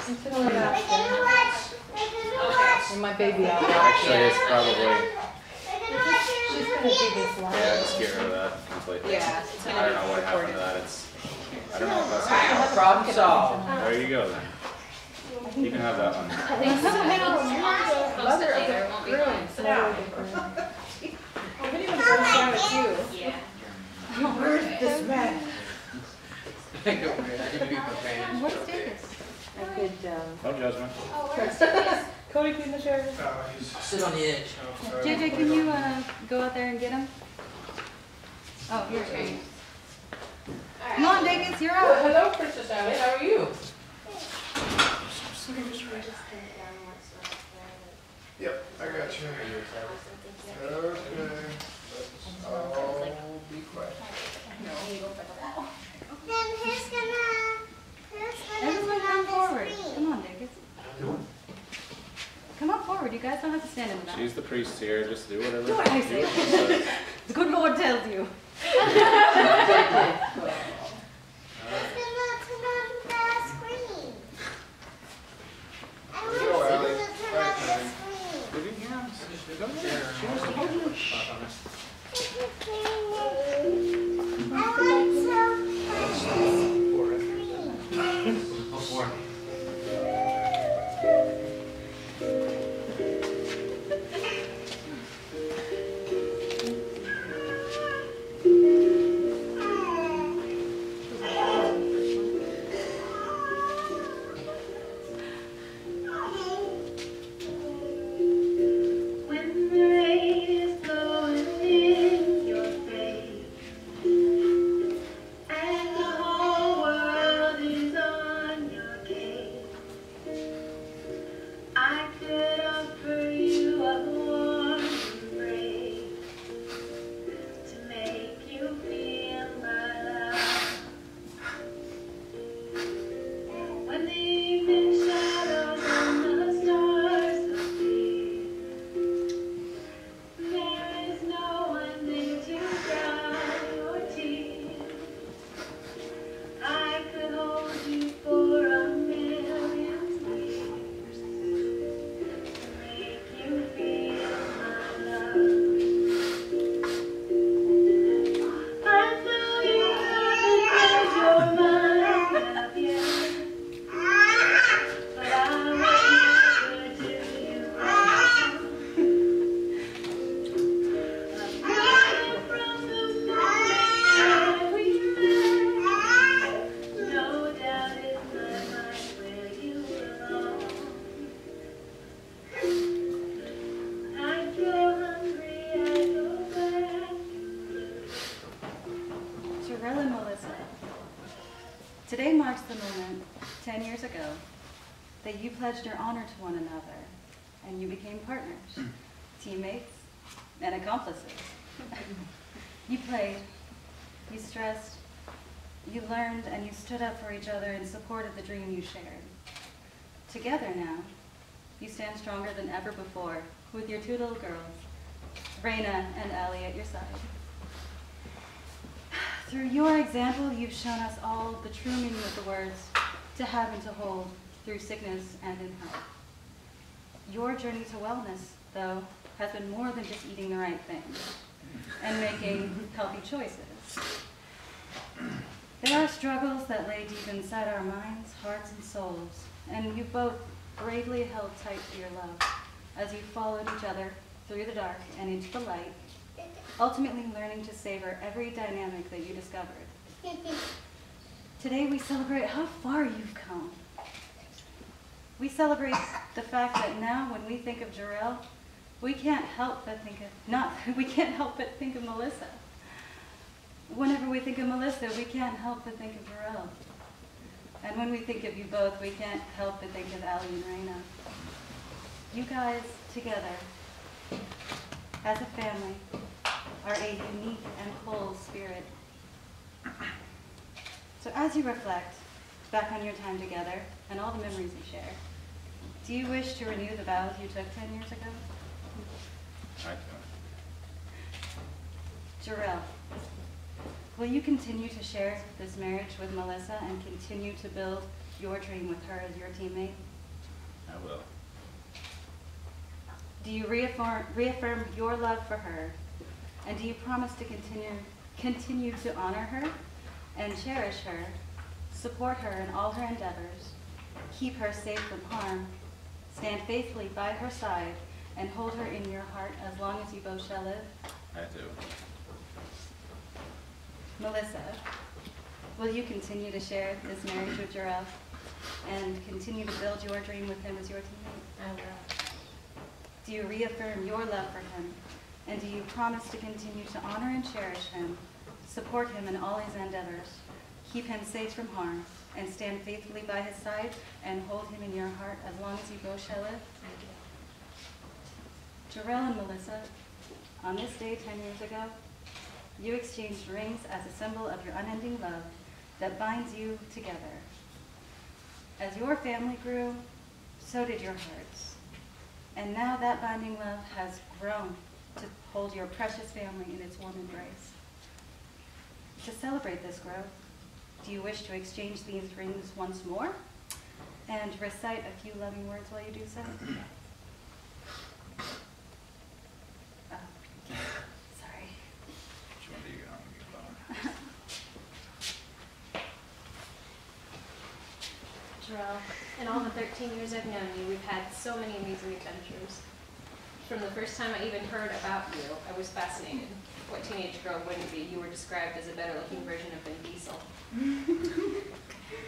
And my baby out. Actually, it's probably. She's gonna do this live. Yeah, just get rid of that completely. Yeah. I don't know what happened to that. I don't know if that's. Problem solved. There you go then. You can have that one. I think Mother of there the won't be room. fun. Sit down. If anyone comes down with you, Yeah. you birthed this man. What's Davis? I could, No judgment. Cody clean the chair. Sit on the edge. JJ, can you go out there and get him? Oh, here he is. Come on, Davis, you're out. Hello, Princess Allie. How are you? Yep, I got you. Okay. I'll be quiet. Then who's gonna Everyone come forward. screen? Come on, Davis. Come up forward. You guys don't have to stand in the back. She's the priest here. Just do whatever. Do what I say. what she says. The good Lord tells you. Who's gonna turn on the screen? I want Go, Allie. to turn on the screen. Did you hear him? She wants to hold you. I want to touch the screen. Before. When the rain is blowing in your face and the whole world is on your case, I could offer you a warm embrace to make you feel my love. When the evening shadows and the stars appear, there is no one there to dry your tears. I could hold you for a million years to make you feel my love. I know you because you're mine, love you, but I would never do you wrong. From the moment we met, no doubt in my mind where you belong. I feel hungry, I go back to you. Jarrell and Melissa, today marks the moment, 10 years ago, that you pledged your honor to one another, and you became partners, teammates, and accomplices. You played, you stressed, you learned, and you stood up for each other in support of the dream you shared. Together now, you stand stronger than ever before, with your two little girls, Raina and Allie, at your side. Through your example, you've shown us all the true meaning of the words to have and to hold through sickness and in health. Your journey to wellness, though, has been more than just eating the right things and making healthy choices. There are struggles that lay deep inside our minds, hearts, and souls, and you both bravely held tight to your love as you followed each other through the dark and into the light, ultimately learning to savor every dynamic that you discovered. Today we celebrate how far you've come. We celebrate the fact that now when we think of Jarrell, we can't help but think of Melissa. Whenever we think of Melissa, we can't help but think of Jarrell. And when we think of you both, we can't help but think of Allie and Raina. You guys together, as a family, are a unique and whole spirit. So as you reflect back on your time together and all the memories you share, do you wish to renew the vows you took 10 years ago? I do. Jarrell, will you continue to share this marriage with Melissa and continue to build your dream with her as your teammate? I will. Do you reaffirm your love for her? And do you promise to continue to honor her and cherish her, support her in all her endeavors, keep her safe from harm, stand faithfully by her side, and hold her in your heart as long as you both shall live? I do. Melissa, will you continue to share this marriage with Jarrell and continue to build your dream with him as your teammate? I will. Do you reaffirm your love for him? And do you promise to continue to honor and cherish him, support him in all his endeavors, keep him safe from harm, and stand faithfully by his side and hold him in your heart as long as you both shall live? Jarrell and Melissa, on this day 10 years ago, you exchanged rings as a symbol of your unending love that binds you together. As your family grew, so did your hearts. And now that binding love has grown to hold your precious family in its warm embrace. To celebrate this growth, do you wish to exchange these rings once more and recite a few loving words while you do so? Oh, sorry. Which one do you want to get on? Jarrell, in all the 13 years I've known you, we've had so many amazing adventures. From the first time I even heard about you, I was fascinated. What teenage girl wouldn't be? You were described as a better-looking version of Vin Diesel.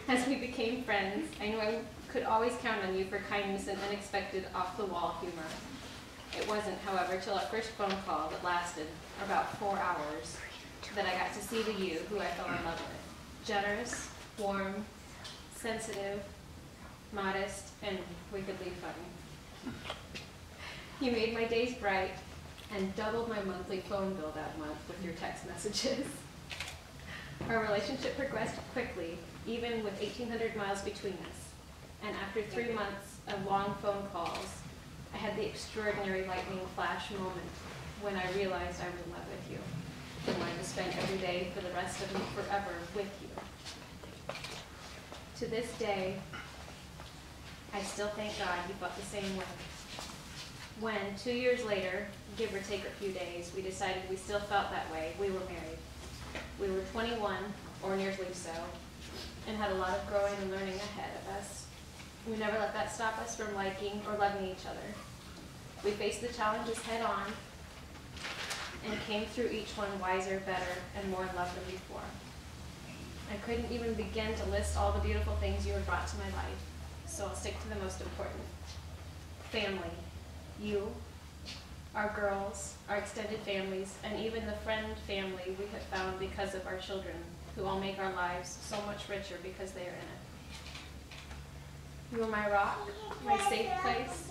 As we became friends, I knew I could always count on you for kindness and unexpected, off-the-wall humor. It wasn't, however, till our first phone call that lasted about 4 hours that I got to see the you who I fell in love with. Generous, warm, sensitive, modest, and wickedly funny. You made my days bright and doubled my monthly phone bill that month with your text messages. Our relationship progressed quickly, even with 1,800 miles between us. And after 3 months of long phone calls, I had the extraordinary lightning flash moment when I realized I was in love with you and wanted to spend every day for the rest of me forever with you. To this day, I still thank God you felt the same way. When, 2 years later, give or take a few days, we decided we still felt that way, we were married. We were 21, or nearly so, and had a lot of growing and learning ahead of us. We never let that stop us from liking or loving each other. We faced the challenges head on and came through each one wiser, better, and more in love than before. I couldn't even begin to list all the beautiful things you have brought to my life, so I'll stick to the most important. Family. You, our girls, our extended families, and even the friend family we have found because of our children, who all make our lives so much richer because they are in it. You are my rock, my safe place,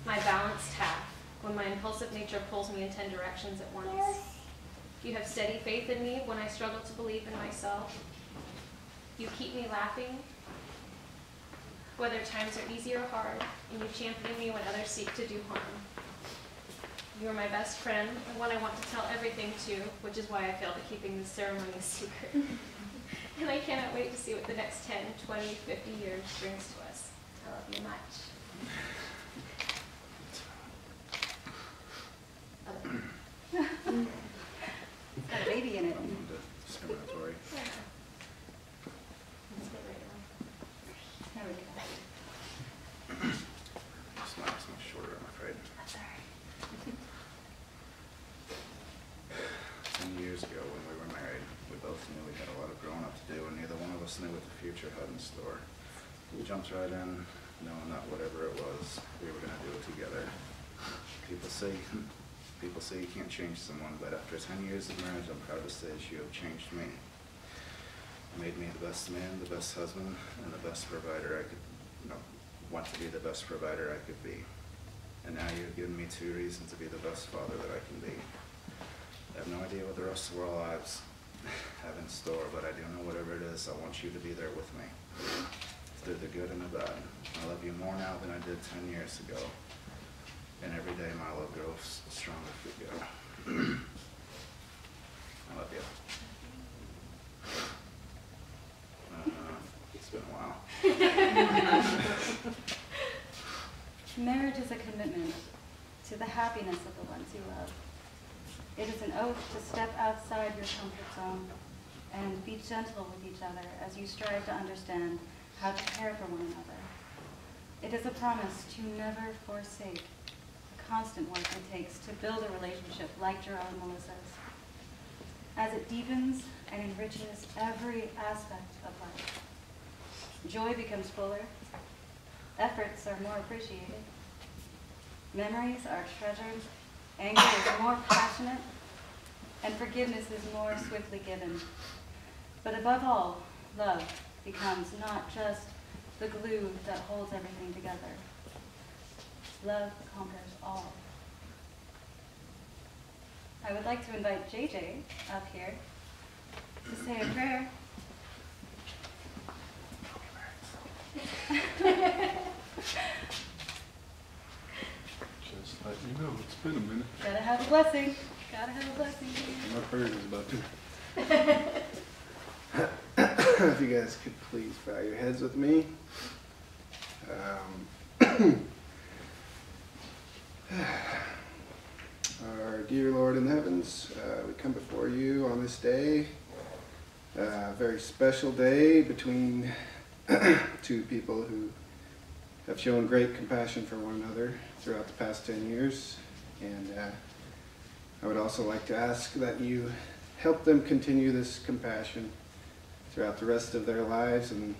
my balanced half, when my impulsive nature pulls me in 10 directions at once. You have steady faith in me when I struggle to believe in myself. You keep me laughing, whether times are easy or hard, and you champion me when others seek to do harm. You are my best friend, and one I want to tell everything to, which is why I failed at keeping this ceremony a secret. And I cannot wait to see what the next 10, 20, 50 years brings to us. I love you much. It's got a baby in it. Discriminatory. There we go. It's not so much shorter, I'm afraid. That's all right. 10 years ago when we were married, we both knew we had a lot of growing up to do, and neither one of us knew what the future had in store. We jumped right in, knowing that whatever it was, we were going to do it together. People say you can't change someone, but after 10 years of marriage, I'm proud to say that you have changed me. You made me the best man, the best husband, and the best provider I could, want to be the best provider I could be. And now you've given me 2 reasons to be the best father that I can be. I have no idea what the rest of our lives have in store, but I do know whatever it is, I want you to be there with me. Through the good and the bad. I love you more now than I did 10 years ago. And every day my love grows stronger for you. I love you. It's been a while. Marriage is a commitment to the happiness of the ones you love. It is an oath to step outside your comfort zone and be gentle with each other as you strive to understand how to care for one another. It is a promise to never forsake the constant work it takes to build a relationship like Gerald and Melissa's. As it deepens and enriches every aspect of life, joy becomes fuller, efforts are more appreciated, memories are treasured, anger is more passionate, and forgiveness is more swiftly given. But above all, love becomes not just the glue that holds everything together. Love conquers all. I would like to invite JJ up here to say a prayer. Just let you know, it's been a minute. Gotta have a blessing. Gotta have a blessing here. My prayer is about to. If you guys could please bow your heads with me. Our dear Lord in the heavens, we come before you on this day, a very special day between two people who have shown great compassion for one another throughout the past 10 years. And I would also like to ask that you help them continue this compassion throughout the rest of their lives and